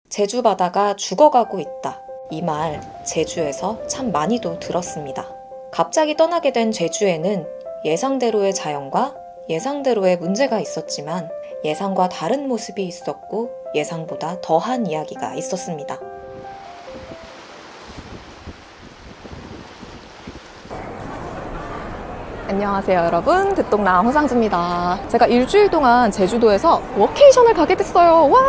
제주 바다가 죽어가고 있다. 이 말 제주에서 참 많이도 들었습니다. 갑자기 떠나게 된 제주에는 예상대로의 자연과 예상대로의 문제가 있었지만 예상과 다른 모습이 있었고 예상보다 더한 이야기가 있었습니다. 안녕하세요 여러분, 듣동남 호상주입니다. 제가 일주일 동안 제주도에서 워케이션을 가게 됐어요. 와!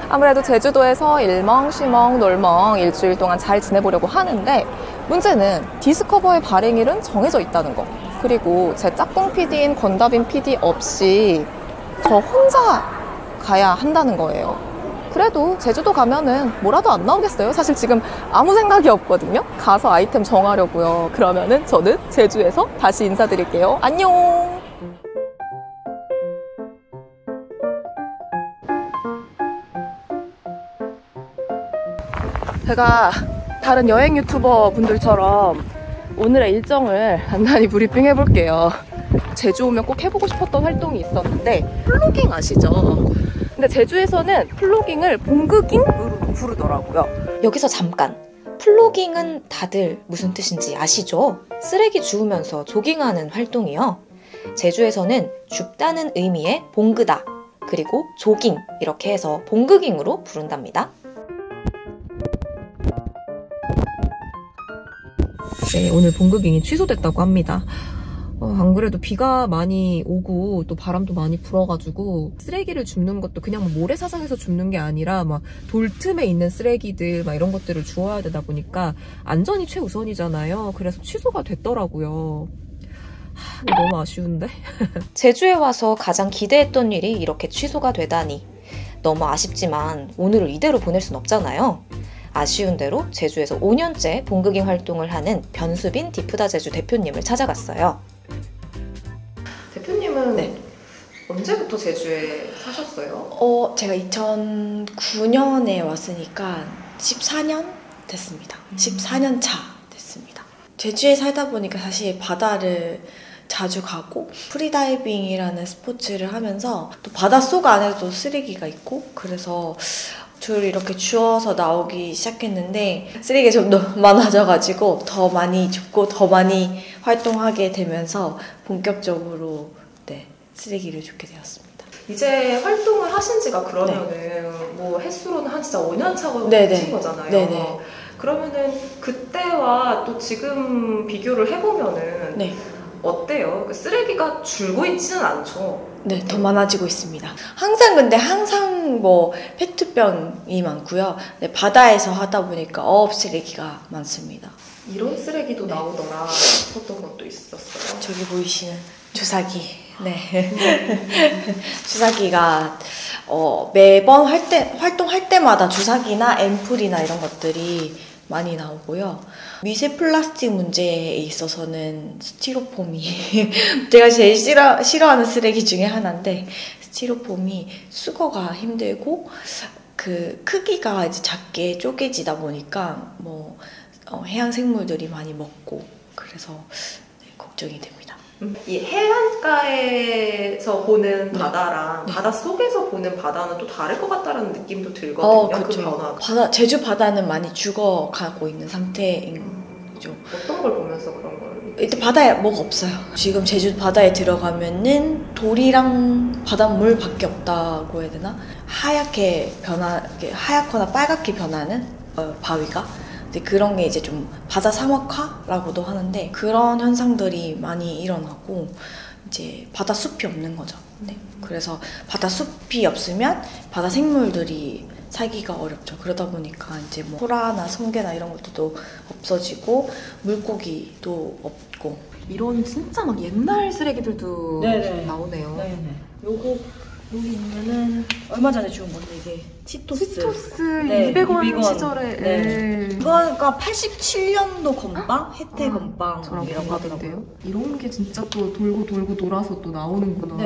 아무래도 제주도에서 일멍쉬멍 놀멍 일주일 동안 잘 지내보려고 하는데 문제는 디스커버의 발행일은 정해져 있다는 거, 그리고 제 짝꿍 PD인 권다빈 PD 없이 저 혼자 가야 한다는 거예요. 그래도 제주도 가면은 뭐라도 안 나오겠어요? 사실 지금 아무 생각이 없거든요. 가서 아이템 정하려고요. 그러면은 저는 제주에서 다시 인사드릴게요. 안녕. 제가 다른 여행 유튜버 분들처럼 오늘의 일정을 간단히 브리핑 해볼게요. 제주 오면 꼭 해보고 싶었던 활동이 있었는데, 플로깅 아시죠? 근데 제주에서는 플로깅을 봉그깅으로 부르더라고요. 여기서 잠깐! 플로깅은 다들 무슨 뜻인지 아시죠? 쓰레기 주우면서 조깅하는 활동이요. 제주에서는 줍다는 의미의 봉그다, 그리고 조깅 이렇게 해서 봉그깅으로 부른답니다. 네, 오늘 봉그깅이 취소됐다고 합니다. 안 그래도 비가 많이 오고 또 바람도 많이 불어가지고 쓰레기를 줍는 것도 그냥 모래사장에서 줍는 게 아니라 막 돌 틈에 있는 쓰레기들 막 이런 것들을 주워야 되다 보니까 안전이 최우선이잖아요. 그래서 취소가 됐더라고요. 너무 아쉬운데? 제주에 와서 가장 기대했던 일이 이렇게 취소가 되다니 너무 아쉽지만 오늘을 이대로 보낼 순 없잖아요. 아쉬운 대로 제주에서 5년째 봉그깅 활동을 하는 변수빈 디프다 제주 대표님을 찾아갔어요. 대표님은 네. 언제부터 제주에 사셨어요? 제가 2009년에 왔으니까 14년 됐습니다. 14년 차 됐습니다. 제주에 살다 보니까 사실 바다를 자주 가고 프리다이빙이라는 스포츠를 하면서 또 바닷속 안에도 쓰레기가 있고 그래서 줄 이렇게 주워서 나오기 시작했는데 쓰레기가 좀 더 많아져가지고 더 많이 줍고 더 많이 활동하게 되면서 본격적으로 쓰레기를 줍게 되었습니다. 이제 활동을 하신 지가 그러면은 뭐 횟수로는 한 진짜 5년 차가 되신 거잖아요. 네네. 그러면은 그때와 또 지금 비교를 해보면은 어때요? 쓰레기가 줄고 있지는 않죠? 네, 더 많아지고 있습니다. 항상 뭐 페트병이 많고요. 바다에서 하다 보니까 어업 쓰레기가 많습니다. 이런 쓰레기도 나오더라 싶었던 것도 있었어요. 저기 보이시는 주사기. 주사기가 매번 활동할 때마다 주사기나 앰플이나 이런 것들이 많이 나오고요. 미세 플라스틱 문제에 있어서는 스티로폼이 제가 제일 싫어하는 쓰레기 중에 하나인데, 스티로폼이 수거가 힘들고 그 크기가 이제 작게 쪼개지다 보니까 해양 생물들이 많이 먹고 그래서 걱정이 됩니다. 이 해안가에서 보는 바다랑 바다 속에서 보는 바다는 또 다를 것 같다는 느낌도 들거든요. 그렇죠. 그 변화가. 제주 바다는 많이 죽어가고 있는 상태인 거죠. 어떤 걸 보면서 그런 걸? 일단 바다에 뭐가 없어요. 지금 제주 바다에 들어가면은 돌이랑 바닷물밖에 없다고 해야 되나? 하얗거나 빨갛게 변하는 바위가. 그런 게 이제 좀 바다 사막화라고도 하는데 그런 현상들이 많이 일어나고 이제 바다 숲이 없는 거죠. 그래서 바다 숲이 없으면 바다 생물들이 살기가 어렵죠. 그러다 보니까 이제 뭐 소라나 성게나 이런 것들도 없어지고 물고기도 없고. 이런 진짜 막 옛날 쓰레기들도 나오네요. 요거 여기 있는 얼마 전에 주운 건데 이게 치토스 200원 시절에 이거가 87년도 건빵? 혜태 건빵이라고 하더라고요. 이런 게 진짜 또 돌고 돌아서 또 나오는구나.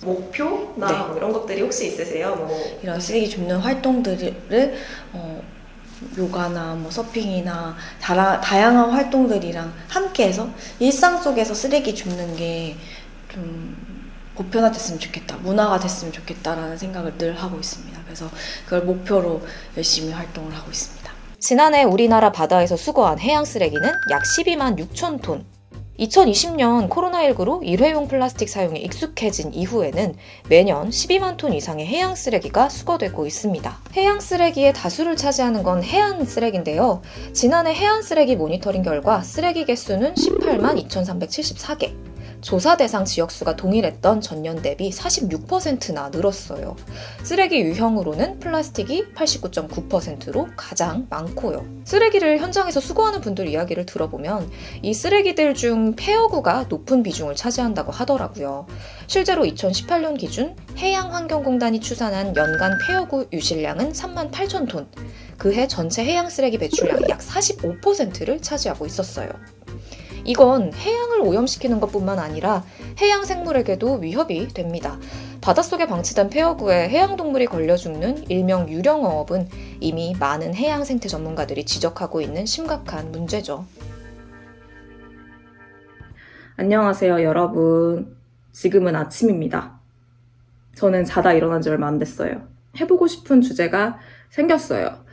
목표나 뭐 이런 것들이 혹시 있으세요? 이런 쓰레기 줍는 활동들을 요가나 뭐 서핑이나 다양한 활동들이랑 함께해서 일상 속에서 쓰레기 줍는 게 좀 보편화됐으면 좋겠다, 문화가 됐으면 좋겠다라는 생각을 늘 하고 있습니다. 그래서 그걸 목표로 열심히 활동을 하고 있습니다. 지난해 우리나라 바다에서 수거한 해양 쓰레기는 약 12만 6천 톤. 2020년 코로나19로 일회용 플라스틱 사용에 익숙해진 이후에는 매년 12만 톤 이상의 해양 쓰레기가 수거되고 있습니다. 해양 쓰레기의 다수를 차지하는 건 해안 쓰레기인데요. 지난해 해안 쓰레기 모니터링 결과 쓰레기 개수는 18만 2,374개. 조사 대상 지역수가 동일했던 전년 대비 46%나 늘었어요. 쓰레기 유형으로는 플라스틱이 89.9%로 가장 많고요. 쓰레기를 현장에서 수거하는 분들 이야기를 들어보면 이 쓰레기들 중 폐허구가 높은 비중을 차지한다고 하더라고요. 실제로 2018년 기준 해양환경공단이 추산한 연간 폐허구 유실량은 3만 8천 톤, 그해 전체 해양 쓰레기 배출량의 약 45%를 차지하고 있었어요. 이건 해양을 오염시키는 것뿐만 아니라 해양 생물에게도 위협이 됩니다. 바닷속에 방치된 폐허구에 해양동물이 걸려 죽는 일명 유령어업은 이미 많은 해양 생태 전문가들이 지적하고 있는 심각한 문제죠. 안녕하세요, 여러분. 지금은 아침입니다. 저는 자다 일어난 지 얼마 안 됐어요. 해보고 싶은 주제가 생겼어요.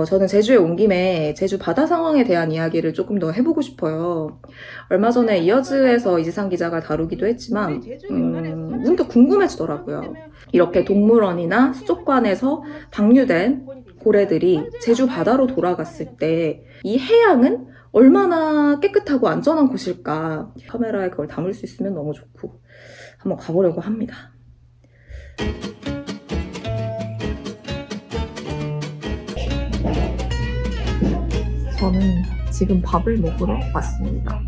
저는 제주에 온 김에 제주 바다 상황에 대한 이야기를 조금 더 해보고 싶어요. 얼마 전에 이어즈에서 이지상 기자가 다루기도 했지만 문득 궁금해지더라고요. 이렇게 동물원이나 수족관에서 방류된 고래들이 제주 바다로 돌아갔을 때 이 해양은 얼마나 깨끗하고 안전한 곳일까? 카메라에 그걸 담을 수 있으면 너무 좋고 한번 가보려고 합니다. 저는 지금 밥을 먹으러 왔습니다.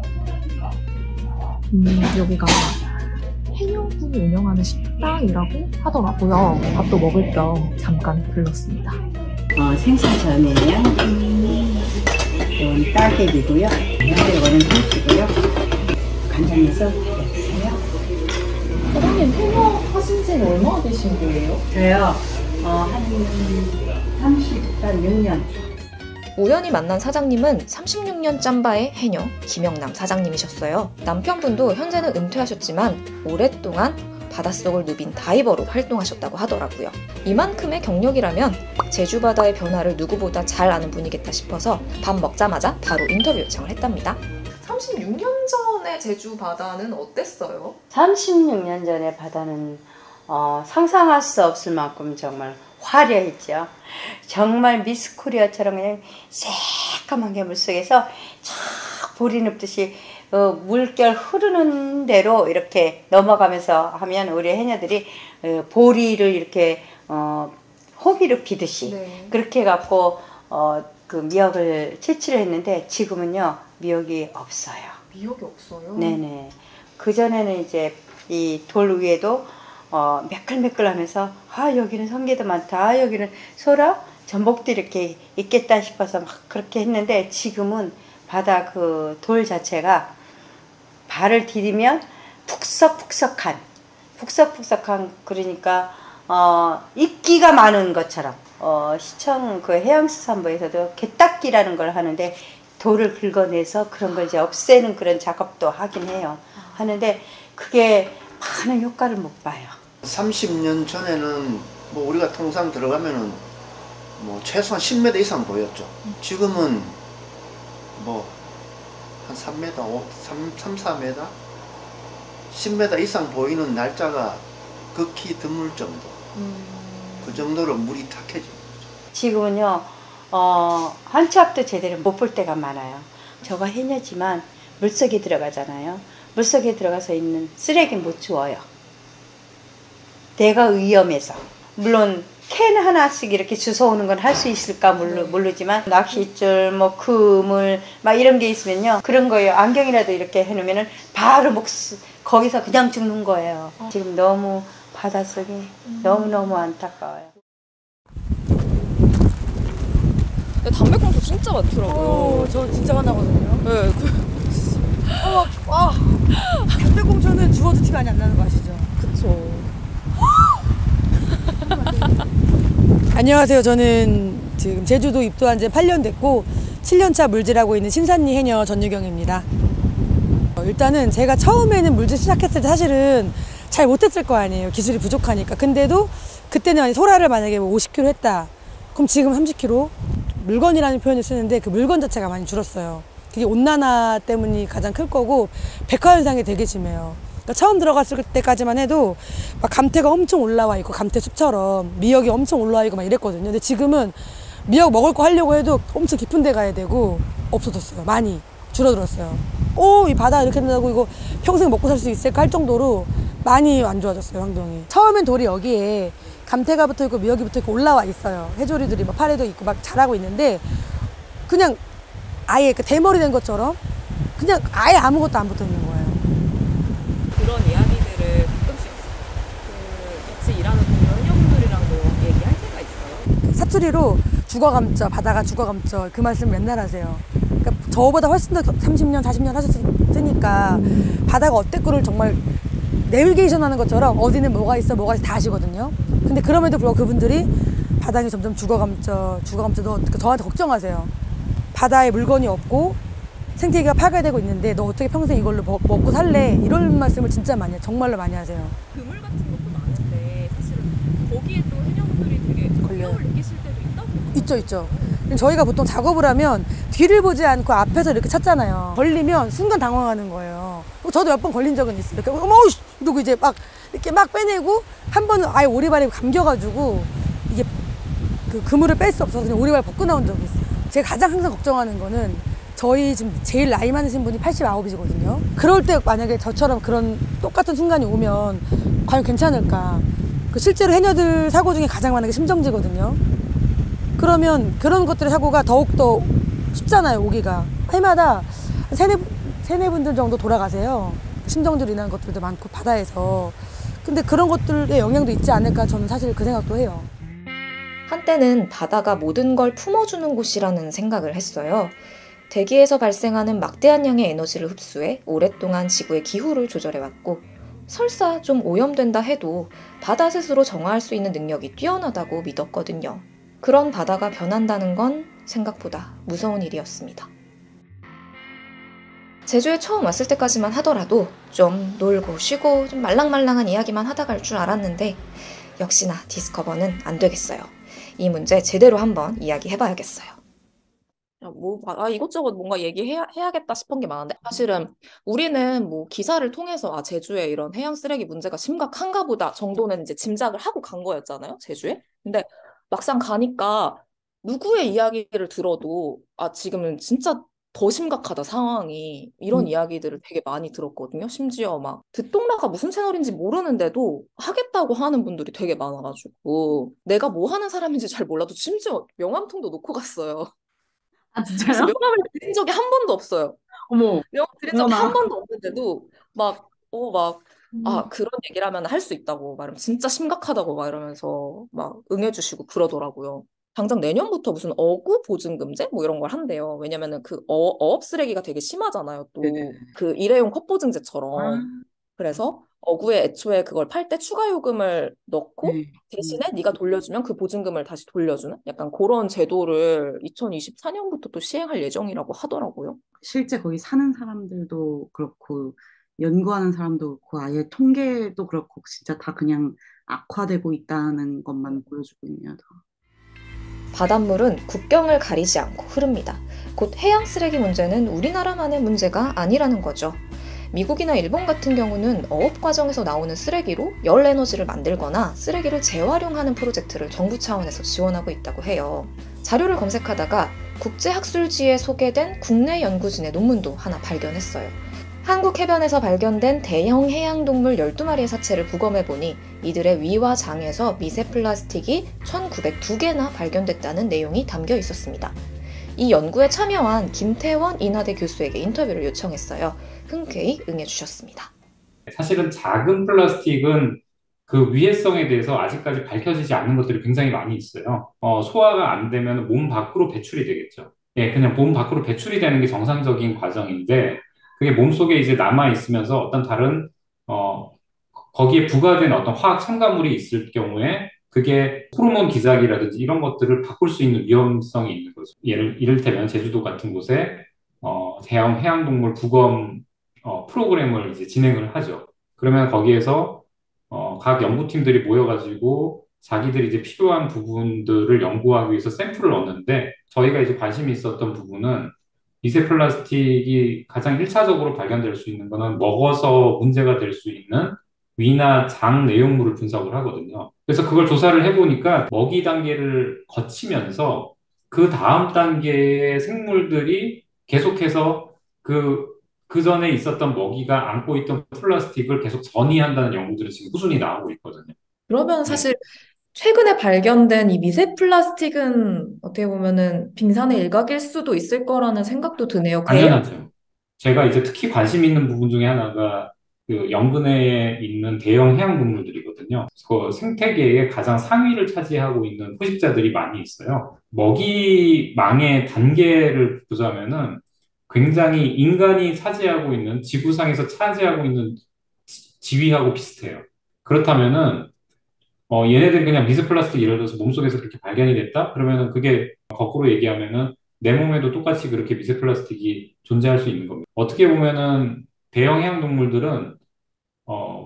여기가 해녀분이 운영하는 식당이라고 하더라고요. 밥도 먹을 겸 잠깐 들렀습니다. 생선전이에요. 이건 따개비고요. 이거는 김치고요. 간장에서 드렸어요. 사장님, 해녀 하신 지는 얼마나 되신 거예요? 저요, 한 36년. 우연히 만난 사장님은 36년 짬바의 해녀 김영남 사장님이셨어요. 남편분도 현재는 은퇴하셨지만 오랫동안 바닷속을 누빈 다이버로 활동하셨다고 하더라고요. 이만큼의 경력이라면 제주 바다의 변화를 누구보다 잘 아는 분이겠다 싶어서 밥 먹자마자 바로 인터뷰 요청을 했답니다. 36년 전에 제주 바다는 어땠어요? 36년 전에 바다는 상상할 수 없을 만큼 정말 화려했죠. 정말 미스 코리아처럼 그냥 새까만 게 물속에서 쫙 보리 눕듯이 물결 흐르는 대로 이렇게 넘어가면서 하면 우리 해녀들이 보리를 이렇게 호미로 비듯이 네. 그렇게 해갖고 그 미역을 채취를 했는데 지금은요 미역이 없어요. 미역이 없어요? 네네. 그전에는 이제 이 돌 위에도 매끌매끌하면서 여기는 성게도 많다, 여기는 소라, 전복도 이렇게 있겠다 싶어서 막 그렇게 했는데 지금은 바다 그 돌 자체가 발을 디디면 푹석푹석한 그러니까 이끼가 많은 것처럼 시청 그 해양수산부에서도 개닦기라는 걸 하는데 돌을 긁어내서 그런 걸 이제 없애는 그런 작업도 하긴 해요. 하는데 그게 많은 효과를 못 봐요. 30년 전에는 뭐 우리가 통상 들어가면은 뭐 최소한 10m 이상 보였죠. 지금은 뭐 한 3m, 4m? 10m 이상 보이는 날짜가 극히 드물 정도. 그 정도로 물이 탁해진 거죠. 지금은요, 한 치 앞도 제대로 못 볼 때가 많아요. 저가 해녀지만 물속에 들어가잖아요. 물속에 들어가서 있는 쓰레기 못 주워요. 내가 위험해서. 물론 캔 하나씩 이렇게 주워오는 건 할 수 있을까 모르지만 낚싯줄, 뭐 그물 막 이런 게 있으면요 그런 거예요. 안경이라도 이렇게 해놓으면은 바로 거기서 그냥 죽는 거예요. 지금 너무 바닷속이 너무너무 안타까워요. 담배꽁초 진짜 많더라고요. 저 진짜 화나거든요. 네, 담배꽁초는 주워도 티가 많이 안 나는 거 아시죠? 그쵸. 안녕하세요. 저는 지금 제주도 입도한 지 8년 됐고 7년차 물질하고 있는 신산리 해녀 전유경입니다. 일단은 제가 처음에는 물질 시작했을 때 사실은 잘 못했을 거 아니에요. 기술이 부족하니까. 근데도 그때는 소라를 만약에 50kg 했다. 그럼 지금 30kg? 물건이라는 표현을 쓰는데 그 물건 자체가 많이 줄었어요. 그게 온난화 때문이 가장 클 거고 백화 현상이 되게 심해요. 그러니까 처음 들어갔을 때까지만 해도 막 감태가 엄청 올라와 있고 감태숲처럼 미역이 엄청 올라와 있고 막 이랬거든요. 근데 지금은 미역 먹을 거 하려고 해도 엄청 깊은 데 가야 되고 없어졌어요. 많이 줄어들었어요. 이 바다 이렇게 된다고 이거 평생 먹고 살 수 있을까 할 정도로 많이 안 좋아졌어요, 환경이. 처음엔 돌이 여기에 감태가 붙어 있고 미역이 붙어 있고 올라와 있어요. 해조류들이 막 팔에도 있고 막 자라고 있는데 그냥 아예 그 대머리 된 것처럼 그냥 아예 아무것도 안 붙어 있는 거예요. 그런 이야기들을 가끔씩 같이 일하는 동료 해녀분들이랑도 얘기할 때가 있어요. 사투리로 죽어감쪄, 바다가 죽어감쪄 그 말씀 맨날 하세요. 그러니까 저보다 훨씬 더 30년, 40년 하셨으니까 바다가 어땠고를 정말 내비게이션 하는 것처럼 어디는 뭐가 있어 다 아시거든요. 근데 그럼에도 불구하고 그분들이 바닥이 점점 죽어감쪄 너 저한테 걱정하세요. 바다에 물건이 없고 생태계가 파괴되고 있는데 너 어떻게 평생 이걸로 먹고 살래? 이런 말씀을 진짜 많이 해요. 정말로 많이 하세요. 그물 같은 것도 많은데 사실은 거기에 또 해녀분들이 되게 걸림을 느끼실 때도 있다고. 있죠. 저희가 보통 작업을 하면 뒤를 보지 않고 앞에서 이렇게 찾잖아요. 걸리면 순간 당황하는 거예요. 저도 몇 번 걸린 적은 있어요. 이렇게 어머 이러고 이제 막 이렇게 막 빼내고 한 번은 아예 오리발에 감겨가지고 이게 그 그물을 뺄 수 없어서 그냥 오리발 벗고 나온 적이 있어요. 제가 가장 항상 걱정하는 거는 저희 지금 제일 나이 많으신 분이 89이시거든요. 그럴 때 만약에 저처럼 그런 똑같은 순간이 오면 과연 괜찮을까. 실제로 해녀들 사고 중에 가장 많은 게 심정지거든요. 그러면 그런 것들의 사고가 더욱더 쉽잖아요, 오기가. 해마다 세네 분들 정도 돌아가세요. 심정지로 인한 것들도 많고 바다에서. 근데 그런 것들의 영향도 있지 않을까 저는 사실 그 생각도 해요. 한때는 바다가 모든 걸 품어주는 곳이라는 생각을 했어요. 대기에서 발생하는 막대한 양의 에너지를 흡수해 오랫동안 지구의 기후를 조절해왔고 설사 좀 오염된다 해도 바다 스스로 정화할 수 있는 능력이 뛰어나다고 믿었거든요. 그런 바다가 변한다는 건 생각보다 무서운 일이었습니다. 제주에 처음 왔을 때까지만 하더라도 좀 놀고 쉬고 좀 말랑말랑한 이야기만 하다 갈 줄 알았는데 역시나 디스커버는 안 되겠어요. 이 문제 제대로 한번 이야기해봐야겠어요. 이것저것 뭔가 얘기해야겠다 싶은 게 많은데 사실은 우리는 뭐 기사를 통해서 제주에 이런 해양 쓰레기 문제가 심각한가 보다 정도는 이제 짐작을 하고 간 거였잖아요, 제주에. 근데 막상 가니까 누구의 이야기를 들어도 지금은 진짜 더 심각하다 상황이 이런 이야기들을 되게 많이 들었거든요. 심지어 막 듣동라가 무슨 채널인지 모르는데도 하겠다고 하는 분들이 되게 많아가지고 내가 뭐 하는 사람인지 잘 몰라도 심지어 명함통도 놓고 갔어요. 진짜요? 명함을 드린 적이 한 번도 없어요. 어머. 명함 드린 적이 한 번도 없는데도 그런 얘기를 하면 할 수 있다고 말하면 진짜 심각하다고 막 이러면서 막 응해주시고 그러더라고요. 당장 내년부터 무슨 어구 보증금제 뭐 이런 걸 한대요. 왜냐면은 그 어업 쓰레기가 되게 심하잖아요. 또 그 일회용 컵 보증제처럼. 그래서 어구에 애초에 그걸 팔 때 추가 요금을 넣고 대신에 네가 돌려주면 그 보증금을 다시 돌려주는 약간 그런 제도를 2024년부터 또 시행할 예정이라고 하더라고요. 실제 거기 사는 사람들도 그렇고 연구하는 사람도 그렇고 아예 통계도 그렇고 진짜 다 그냥 악화되고 있다는 것만 보여주고 있네요. 바닷물은 국경을 가리지 않고 흐릅니다. 곧 해양 쓰레기 문제는 우리나라만의 문제가 아니라는 거죠. 미국이나 일본 같은 경우는 어업 과정에서 나오는 쓰레기로 열 에너지를 만들거나 쓰레기를 재활용하는 프로젝트를 정부 차원에서 지원하고 있다고 해요. 자료를 검색하다가 국제학술지에 소개된 국내 연구진의 논문도 하나 발견했어요. 한국 해변에서 발견된 대형 해양동물 12마리의 사체를 부검해보니 이들의 위와 장에서 미세 플라스틱이 1902개나 발견됐다는 내용이 담겨 있었습니다. 이 연구에 참여한 김태원 인하대 교수에게 인터뷰를 요청했어요. 흔쾌히 응해주셨습니다. 사실은 작은 플라스틱은 그 위해성에 대해서 아직까지 밝혀지지 않는 것들이 굉장히 많이 있어요. 소화가 안 되면 몸 밖으로 배출이 되겠죠. 그냥 몸 밖으로 배출이 되는 게 정상적인 과정인데 그게 몸속에 이제 남아있으면서 어떤 다른, 거기에 부과된 어떤 화학 첨가물이 있을 경우에 그게 호르몬 기작이라든지 이런 것들을 바꿀 수 있는 위험성이 있는 거죠. 이를테면 제주도 같은 곳에, 대형 해양동물 부검, 프로그램을 이제 진행을 하죠. 그러면 거기에서, 각 연구팀들이 모여가지고 자기들이 이제 필요한 부분들을 연구하기 위해서 샘플을 얻는데 저희가 이제 관심이 있었던 부분은 미세 플라스틱이 가장 1차적으로 발견될 수 있는 거는 먹어서 문제가 될 수 있는 위나 장 내용물을 분석을 하거든요. 그래서 그걸 조사를 해보니까 먹이 단계를 거치면서 그 다음 단계의 생물들이 계속해서 그 전에 있었던 먹이가 안고 있던 플라스틱을 계속 전이한다는 연구들이 지금 꾸준히 나오고 있거든요. 그러면 네. 사실 최근에 발견된 이 미세 플라스틱은 어떻게 보면은 빙산의 일각일 수도 있을 거라는 생각도 드네요. 당연하죠. 제가 이제 특히 관심 있는 부분 중에 하나가 그 연근해에 있는 대형 해양 동물들이거든요. 그 생태계의 가장 상위를 차지하고 있는 포식자들이 많이 있어요. 먹이망의 단계를 보자면은 굉장히 인간이 차지하고 있는 지구상에서 차지하고 있는 지위하고 비슷해요. 그렇다면은 얘네들이 그냥 미세 플라스틱 예를 들어서 몸속에서 그렇게 발견이 됐다? 그러면은 그게 거꾸로 얘기하면은 내 몸에도 똑같이 그렇게 미세 플라스틱이 존재할 수 있는 겁니다. 어떻게 보면은 대형 해양 동물들은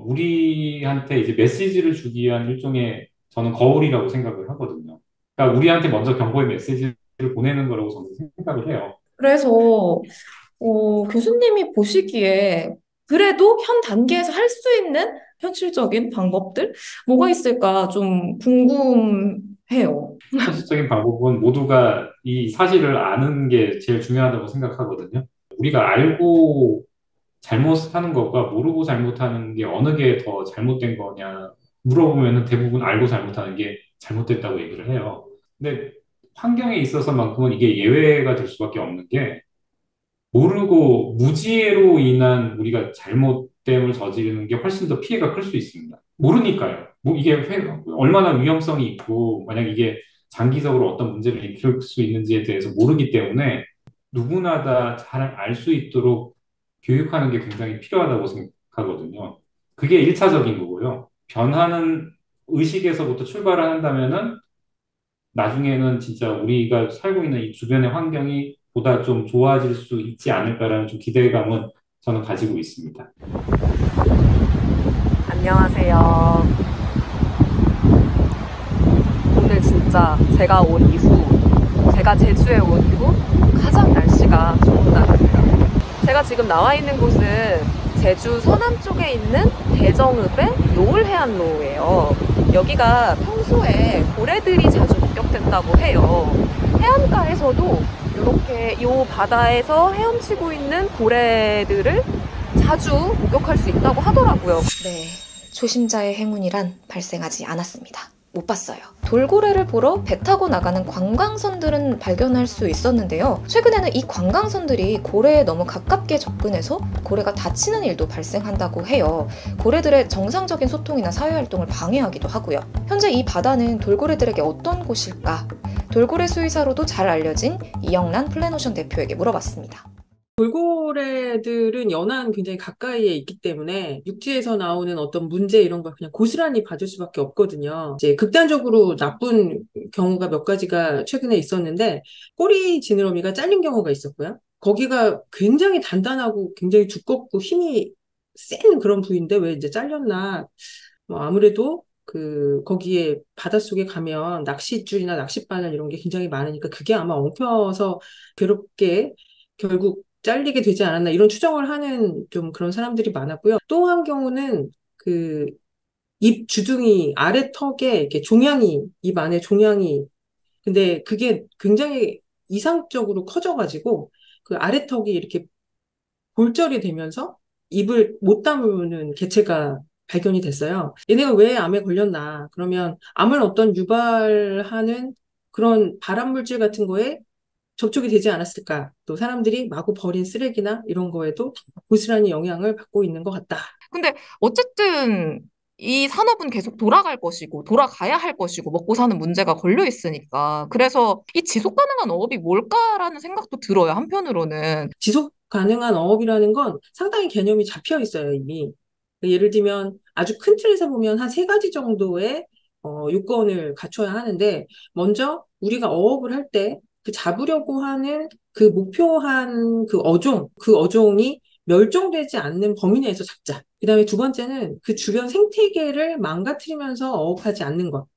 우리한테 이제 메시지를 주기 위한 일종의 저는 거울이라고 생각을 하거든요. 그러니까 우리한테 먼저 경고의 메시지를 보내는 거라고 저는 생각을 해요. 그래서 교수님이 보시기에 그래도 현 단계에서 할 수 있는 현실적인 방법들 뭐가 있을까 좀 궁금해요. 현실적인 방법은 모두가 이 사실을 아는 게 제일 중요하다고 생각하거든요. 우리가 알고 잘못하는 것과 모르고 잘못하는 게 어느 게 더 잘못된 거냐 물어보면 대부분 알고 잘못하는 게 잘못됐다고 얘기를 해요. 근데 환경에 있어서만큼은 이게 예외가 될 수밖에 없는 게 모르고 무지혜로 인한 우리가 잘못됨을 저지르는 게 훨씬 더 피해가 클 수 있습니다. 모르니까요. 뭐 이게 얼마나 위험성이 있고 만약 이게 장기적으로 어떤 문제를 일으킬 수 있는지에 대해서 모르기 때문에 누구나 다 잘 알 수 있도록 교육하는 게 굉장히 필요하다고 생각하거든요. 그게 1차적인 거고요. 변하는 의식에서부터 출발을 한다면은 나중에는 진짜 우리가 살고 있는 이 주변의 환경이 보다 좀 좋아질 수 있지 않을까라는 좀 기대감은 저는 가지고 있습니다. 안녕하세요. 오늘 진짜 제가 제주에 온 이후 가장 날씨가 좋은 날입니다. 제가 지금 나와 있는 곳은 제주 서남 쪽에 있는 대정읍의 노을해안로예요. 여기가 평소에 고래들이 자주 목격된다고 해요. 해안가에서도 이렇게 이 바다에서 헤엄치고 있는 고래들을 자주 목격할 수 있다고 하더라고요. 네, 초심자의 행운이란 발생하지 않았습니다. 못 봤어요. 돌고래를 보러 배 타고 나가는 관광선들은 발견할 수 있었는데요. 최근에는 이 관광선들이 고래에 너무 가깝게 접근해서 고래가 다치는 일도 발생한다고 해요. 고래들의 정상적인 소통이나 사회활동을 방해하기도 하고요. 현재 이 바다는 돌고래들에게 어떤 곳일까? 돌고래 수의사로도 잘 알려진 이영란 플래노션 대표에게 물어봤습니다. 돌고래들은 연안 굉장히 가까이에 있기 때문에 육지에서 나오는 어떤 문제 이런 걸 그냥 고스란히 봐줄 수밖에 없거든요. 이제 극단적으로 나쁜 경우가 몇 가지가 최근에 있었는데 꼬리 지느러미가 잘린 경우가 있었고요. 거기가 굉장히 단단하고 굉장히 두껍고 힘이 센 그런 부위인데 왜 이제 잘렸나? 아무래도 거기에 바닷속에 가면 낚싯줄이나 낚싯바늘 이런 게 굉장히 많으니까 그게 아마 엉켜서 괴롭게 결국 잘리게 되지 않았나 이런 추정을 하는 좀 그런 사람들이 많았고요. 또 한 경우는 입 주둥이 아래 턱에 이렇게 입 안에 종양이 근데 그게 굉장히 이상적으로 커져가지고 그 아래 턱이 이렇게 골절이 되면서 입을 못 다무는 개체가 발견이 됐어요. 얘네가 왜 암에 걸렸나? 그러면 암을 어떤 유발하는 그런 발암물질 같은 거에 접촉이 되지 않았을까? 또 사람들이 마구 버린 쓰레기나 이런 거에도 고스란히 영향을 받고 있는 것 같다. 근데 어쨌든 이 산업은 계속 돌아갈 것이고 돌아가야 할 것이고 먹고 사는 문제가 걸려 있으니까 그래서 이 지속 가능한 어업이 뭘까라는 생각도 들어요. 한편으로는 지속 가능한 어업이라는 건 상당히 개념이 잡혀 있어요, 이미. 예를 들면 아주 큰 틀에서 보면 한 3가지 정도의 요건을 갖춰야 하는데 먼저 우리가 어업을 할 때 그 잡으려고 하는 그 목표한 그 어종이 멸종되지 않는 범위 내에서 잡자. 그 다음에 두 번째는 그 주변 생태계를 망가뜨리면서 어업하지 않는 것.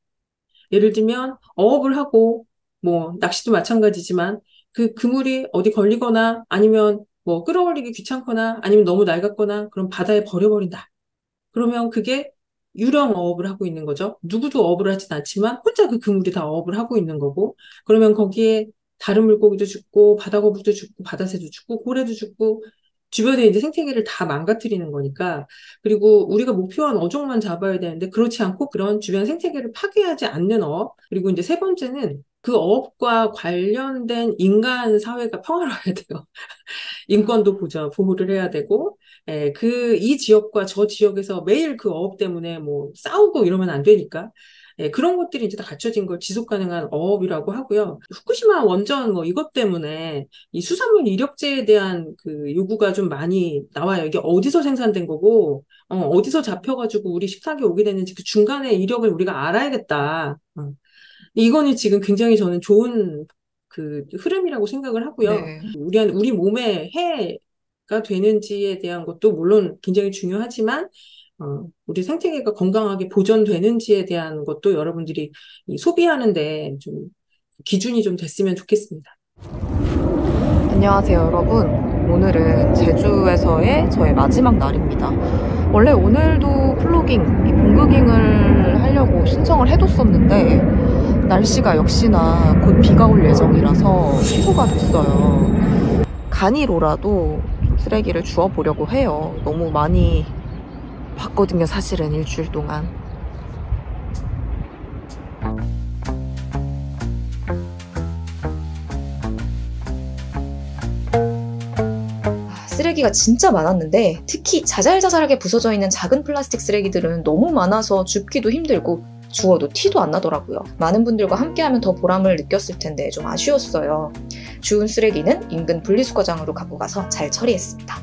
예를 들면 어업을 하고 뭐 낚시도 마찬가지지만 그 그물이 어디 걸리거나 아니면 뭐 끌어올리기 귀찮거나 아니면 너무 낡았거나 그럼 바다에 버려버린다. 그러면 그게 유령 어업을 하고 있는 거죠. 누구도 어업을 하진 않지만 혼자 그 그물이 다 어업을 하고 있는 거고 그러면 거기에 다른 물고기도 죽고 바다거북도 죽고 바다새도 죽고 고래도 죽고 주변에 이제 생태계를 다 망가뜨리는 거니까 그리고 우리가 목표한 어종만 잡아야 되는데 그렇지 않고 그런 주변 생태계를 파괴하지 않는 어업 그리고 이제 세 번째는 그 어업과 관련된 인간 사회가 평화로워야 돼요. 인권도 보호를 해야 되고, 이 지역과 저 지역에서 매일 그 어업 때문에 뭐 싸우고 이러면 안 되니까, 그런 것들이 이제 다 갖춰진 걸 지속 가능한 어업이라고 하고요. 후쿠시마 원전 뭐 이것 때문에 이 수산물 이력제에 대한 그 요구가 좀 많이 나와요. 이게 어디서 생산된 거고, 어디서 잡혀가지고 우리 식탁에 오게 됐는지 그 중간의 이력을 우리가 알아야겠다. 이거는 지금 굉장히 저는 좋은 그 흐름이라고 생각을 하고요. 네. 우리 몸에 해가 되는지에 대한 것도 물론 굉장히 중요하지만, 우리 생태계가 건강하게 보존되는지에 대한 것도 여러분들이 이 소비하는데 좀 기준이 좀 됐으면 좋겠습니다. 안녕하세요, 여러분. 오늘은 제주에서의 저의 마지막 날입니다. 원래 오늘도 플로깅, 이 봉그깅을 하려고 신청을 해뒀었는데 날씨가 역시나 곧 비가 올 예정이라서 취소가 됐어요. 간이로라도 좀 쓰레기를 주워보려고 해요. 너무 많이 봤거든요, 사실은 일주일 동안. 쓰레기가 진짜 많았는데 특히 자잘자잘하게 부서져 있는 작은 플라스틱 쓰레기들은 너무 많아서 줍기도 힘들고 주워도 티도 안 나더라고요. 많은 분들과 함께하면 더 보람을 느꼈을 텐데 좀 아쉬웠어요. 주운 쓰레기는 인근 분리수거장으로 갖고 가서 잘 처리했습니다.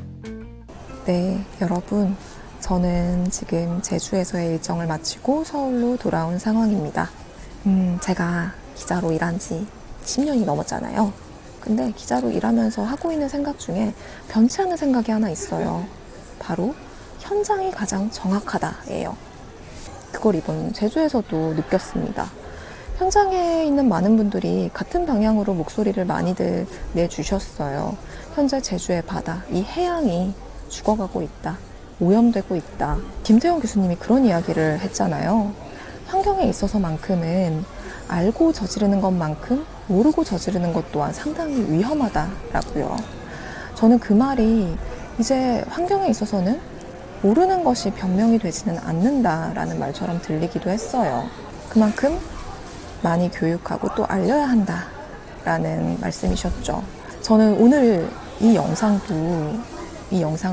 네, 여러분. 저는 지금 제주에서의 일정을 마치고 서울로 돌아온 상황입니다. 제가 기자로 일한 지 10년이 넘었잖아요. 근데 기자로 일하면서 하고 있는 생각 중에 변치 않는 생각이 하나 있어요. 바로 현장이 가장 정확하다예요. 그걸 이번 제주에서도 느꼈습니다. 현장에 있는 많은 분들이 같은 방향으로 목소리를 많이들 내주셨어요. 현재 제주의 바다, 이 해양이 죽어가고 있다. 오염되고 있다. 김태형 교수님이 그런 이야기를 했잖아요. 환경에 있어서만큼은 알고 저지르는 것만큼 모르고 저지르는 것 또한 상당히 위험하다라고요. 저는 그 말이 이제 환경에 있어서는 모르는 것이 변명이 되지는 않는다라는 말처럼 들리기도 했어요. 그만큼 많이 교육하고 또 알려야 한다라는 말씀이셨죠. 저는 오늘 이 영상을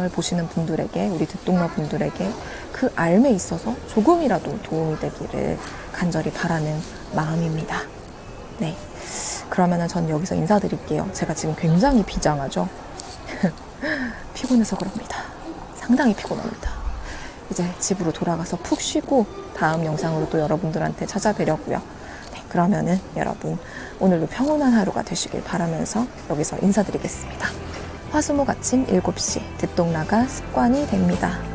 보시는 분들에게, 우리 듣동러 분들에게 그 알매 있어서 조금이라도 도움이 되기를 간절히 바라는 마음입니다. 네, 그러면은 전 여기서 인사드릴게요. 제가 지금 굉장히 비장하죠? 피곤해서 그럽니다. 상당히 피곤합니다. 이제 집으로 돌아가서 푹 쉬고 다음 영상으로 또 여러분들한테 찾아뵈려고요. 네, 그러면은 여러분 오늘도 평온한 하루가 되시길 바라면서 여기서 인사드리겠습니다. 화수목 아침 7시 듣동라가 습관이 됩니다.